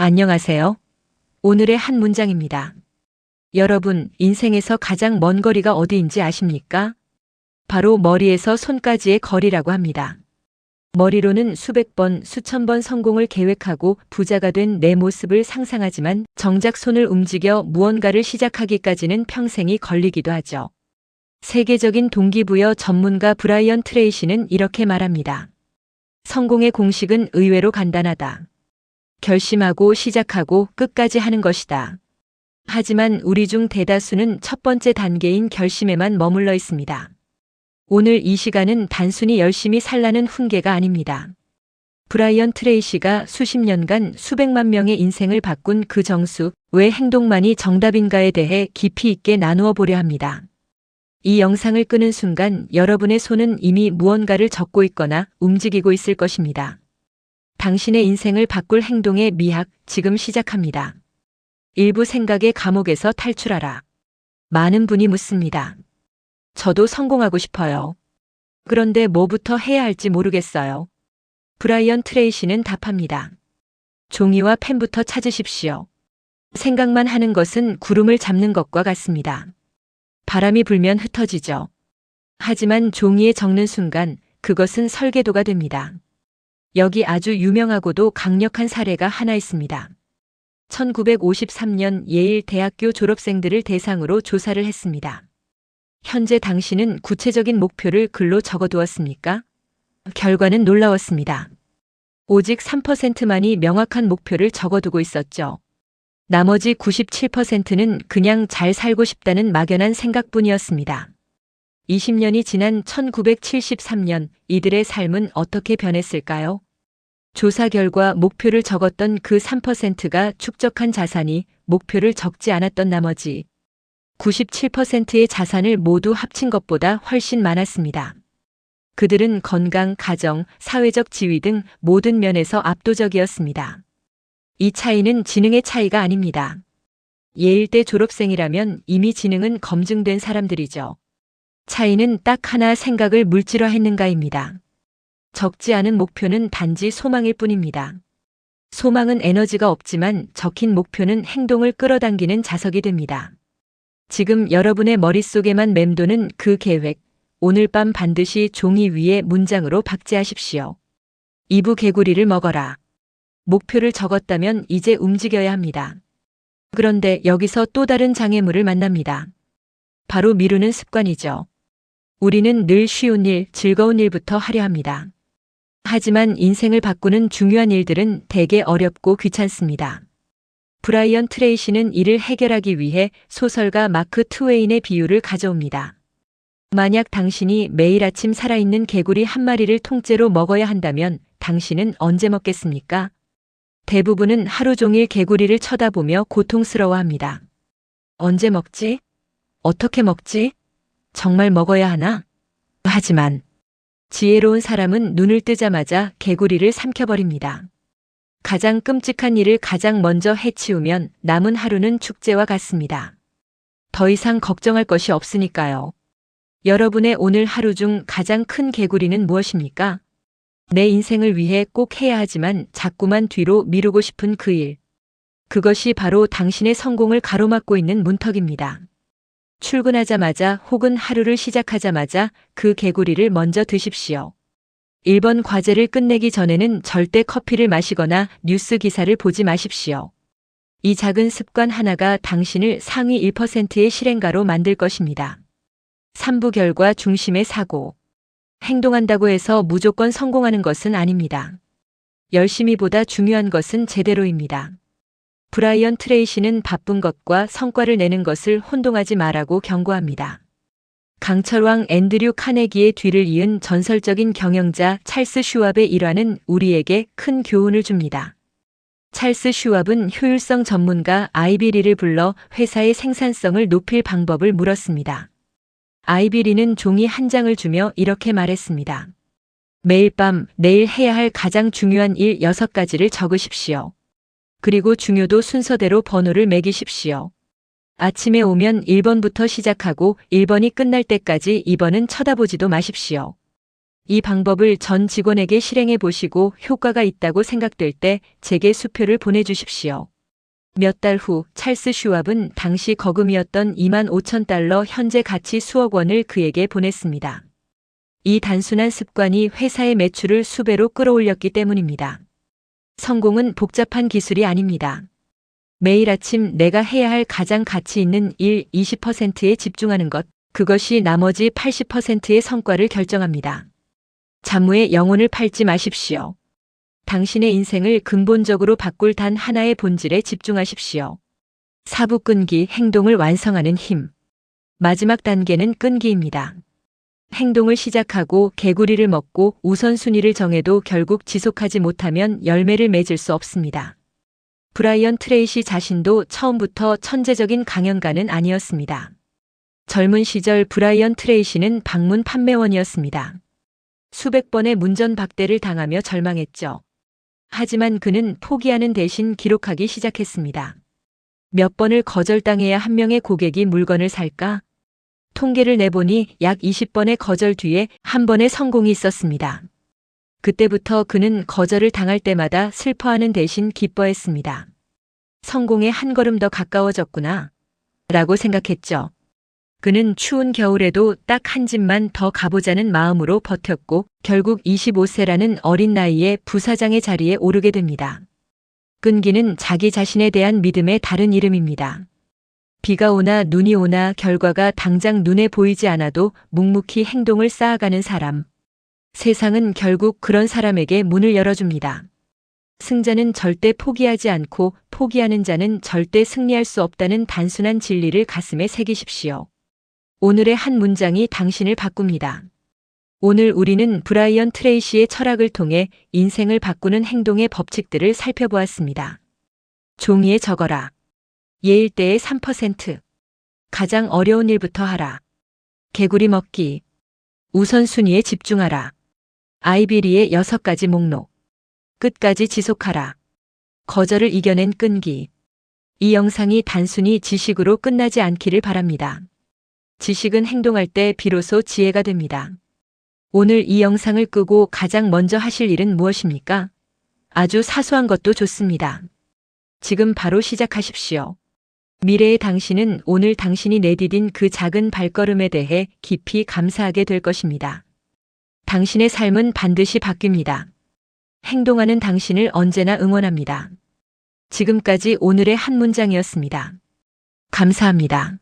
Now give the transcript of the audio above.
안녕하세요. 오늘의 한 문장입니다. 여러분, 인생에서 가장 먼 거리가 어디인지 아십니까? 바로 머리에서 손까지의 거리라고 합니다. 머리로는 수백 번, 수천 번 성공을 계획하고 부자가 된 내 모습을 상상하지만 정작 손을 움직여 무언가를 시작하기까지는 평생이 걸리기도 하죠. 세계적인 동기부여 전문가 브라이언 트레이시는 이렇게 말합니다. 성공의 공식은 의외로 간단하다. 결심하고 시작하고 끝까지 하는 것이다. 하지만 우리 중 대다수는 첫 번째 단계인 결심에만 머물러 있습니다. 오늘 이 시간은 단순히 열심히 살라는 훈계가 아닙니다. 브라이언 트레이시가 수십 년간 수백만 명의 인생을 바꾼 그 정수, 왜 행동만이 정답인가에 대해 깊이 있게 나누어 보려 합니다. 이 영상을 끄는 순간 여러분의 손은 이미 무언가를 적고 있거나 움직이고 있을 것입니다. 당신의 인생을 바꿀 행동의 미학, 지금 시작합니다. 일부 생각의 감옥에서 탈출하라. 많은 분이 묻습니다. 저도 성공하고 싶어요. 그런데 뭐부터 해야 할지 모르겠어요. 브라이언 트레이시는 답합니다. 종이와 펜부터 찾으십시오. 생각만 하는 것은 구름을 잡는 것과 같습니다. 바람이 불면 흩어지죠. 하지만 종이에 적는 순간 그것은 설계도가 됩니다. 여기 아주 유명하고도 강력한 사례가 하나 있습니다. 1953년 예일 대학교 졸업생들을 대상으로 조사를 했습니다. 현재 당신은 구체적인 목표를 글로 적어두었습니까? 결과는 놀라웠습니다. 오직 3%만이 명확한 목표를 적어두고 있었죠. 나머지 97%는 그냥 잘 살고 싶다는 막연한 생각뿐이었습니다. 20년이 지난 1973년 이들의 삶은 어떻게 변했을까요? 조사 결과 목표를 적었던 그 3%가 축적한 자산이 목표를 적지 않았던 나머지 97%의 자산을 모두 합친 것보다 훨씬 많았습니다. 그들은 건강, 가정, 사회적 지위 등 모든 면에서 압도적이었습니다. 이 차이는 지능의 차이가 아닙니다. 예일대 졸업생이라면 이미 지능은 검증된 사람들이죠. 차이는 딱 하나, 생각을 물질화했는가입니다. 적지 않은 목표는 단지 소망일 뿐입니다. 소망은 에너지가 없지만 적힌 목표는 행동을 끌어당기는 자석이 됩니다. 지금 여러분의 머릿속에만 맴도는 그 계획, 오늘 밤 반드시 종이 위에 문장으로 박제하십시오. 이부 개구리를 먹어라. 목표를 적었다면 이제 움직여야 합니다. 그런데 여기서 또 다른 장애물을 만납니다. 바로 미루는 습관이죠. 우리는 늘 쉬운 일, 즐거운 일부터 하려 합니다. 하지만 인생을 바꾸는 중요한 일들은 대개 어렵고 귀찮습니다. 브라이언 트레이시는 이를 해결하기 위해 소설가 마크 트웨인의 비유를 가져옵니다. 만약 당신이 매일 아침 살아있는 개구리 한 마리를 통째로 먹어야 한다면 당신은 언제 먹겠습니까? 대부분은 하루 종일 개구리를 쳐다보며 고통스러워합니다. 언제 먹지? 어떻게 먹지? 정말 먹어야 하나? 하지만 지혜로운 사람은 눈을 뜨자마자 개구리를 삼켜버립니다. 가장 끔찍한 일을 가장 먼저 해치우면 남은 하루는 축제와 같습니다. 더 이상 걱정할 것이 없으니까요. 여러분의 오늘 하루 중 가장 큰 개구리는 무엇입니까? 내 인생을 위해 꼭 해야 하지만 자꾸만 뒤로 미루고 싶은 그 일. 그것이 바로 당신의 성공을 가로막고 있는 문턱입니다. 출근하자마자 혹은 하루를 시작하자마자 그 개구리를 먼저 드십시오. 1번 과제를 끝내기 전에는 절대 커피를 마시거나 뉴스 기사를 보지 마십시오. 이 작은 습관 하나가 당신을 상위 1%의 실행가로 만들 것입니다. 3부 결과 중심의 사고. 행동한다고 해서 무조건 성공하는 것은 아닙니다. 열심히보다 중요한 것은 제대로입니다. 브라이언 트레이시는 바쁜 것과 성과를 내는 것을 혼동하지 말라고 경고합니다. 강철왕 앤드류 카네기의 뒤를 이은 전설적인 경영자 찰스 슈왑의 일화는 우리에게 큰 교훈을 줍니다. 찰스 슈왑은 효율성 전문가 아이비 리를 불러 회사의 생산성을 높일 방법을 물었습니다. 아이비 리는 종이 한 장을 주며 이렇게 말했습니다. 매일 밤 내일 해야 할 가장 중요한 일 6가지를 적으십시오. 그리고 중요도 순서대로 번호를 매기십시오. 아침에 오면 1번부터 시작하고 1번이 끝날 때까지 2번은 쳐다보지도 마십시오. 이 방법을 전 직원에게 실행해 보시고 효과가 있다고 생각될 때 제게 수표를 보내주십시오. 몇 달 후 찰스 슈왑은 당시 거금이었던 25,000달러 현재 가치 수억 원을 그에게 보냈습니다. 이 단순한 습관이 회사의 매출을 수배로 끌어올렸기 때문입니다. 성공은 복잡한 기술이 아닙니다. 매일 아침 내가 해야 할 가장 가치 있는 일 20%에 집중하는 것, 그것이 나머지 80%의 성과를 결정합니다. 잡무의 영혼을 팔지 마십시오. 당신의 인생을 근본적으로 바꿀 단 하나의 본질에 집중하십시오. 사부 끈기, 행동을 완성하는 힘. 마지막 단계는 끈기입니다. 행동을 시작하고 개구리를 먹고 우선순위를 정해도 결국 지속하지 못하면 열매를 맺을 수 없습니다. 브라이언 트레이시 자신도 처음부터 천재적인 강연가는 아니었습니다. 젊은 시절 브라이언 트레이시는 방문 판매원이었습니다. 수백 번의 문전박대를 당하며 절망했죠. 하지만 그는 포기하는 대신 기록하기 시작했습니다. 몇 번을 거절당해야 한 명의 고객이 물건을 살까? 통계를 내보니 약 20번의 거절 뒤에 한 번의 성공이 있었습니다. 그때부터 그는 거절을 당할 때마다 슬퍼하는 대신 기뻐했습니다. 성공에 한 걸음 더 가까워졌구나 라고 생각했죠. 그는 추운 겨울에도 딱 한 집만 더 가보자는 마음으로 버텼고 결국 25세라는 어린 나이에 부사장의 자리에 오르게 됩니다. 끈기는 자기 자신에 대한 믿음의 다른 이름입니다. 비가 오나 눈이 오나 결과가 당장 눈에 보이지 않아도 묵묵히 행동을 쌓아가는 사람. 세상은 결국 그런 사람에게 문을 열어줍니다. 승자는 절대 포기하지 않고 포기하는 자는 절대 승리할 수 없다는 단순한 진리를 가슴에 새기십시오. 오늘의 한 문장이 당신을 바꿉니다. 오늘 우리는 브라이언 트레이시의 철학을 통해 인생을 바꾸는 행동의 법칙들을 살펴보았습니다. 종이에 적어라. 예일대의 3%. 가장 어려운 일부터 하라. 개구리 먹기. 우선순위에 집중하라. 아이비리의 6가지 목록. 끝까지 지속하라. 거절을 이겨낸 끈기. 이 영상이 단순히 지식으로 끝나지 않기를 바랍니다. 지식은 행동할 때 비로소 지혜가 됩니다. 오늘 이 영상을 끄고 가장 먼저 하실 일은 무엇입니까? 아주 사소한 것도 좋습니다. 지금 바로 시작하십시오. 미래의 당신은 오늘 당신이 내디딘 그 작은 발걸음에 대해 깊이 감사하게 될 것입니다. 당신의 삶은 반드시 바뀝니다. 행동하는 당신을 언제나 응원합니다. 지금까지 오늘의 한 문장이었습니다. 감사합니다.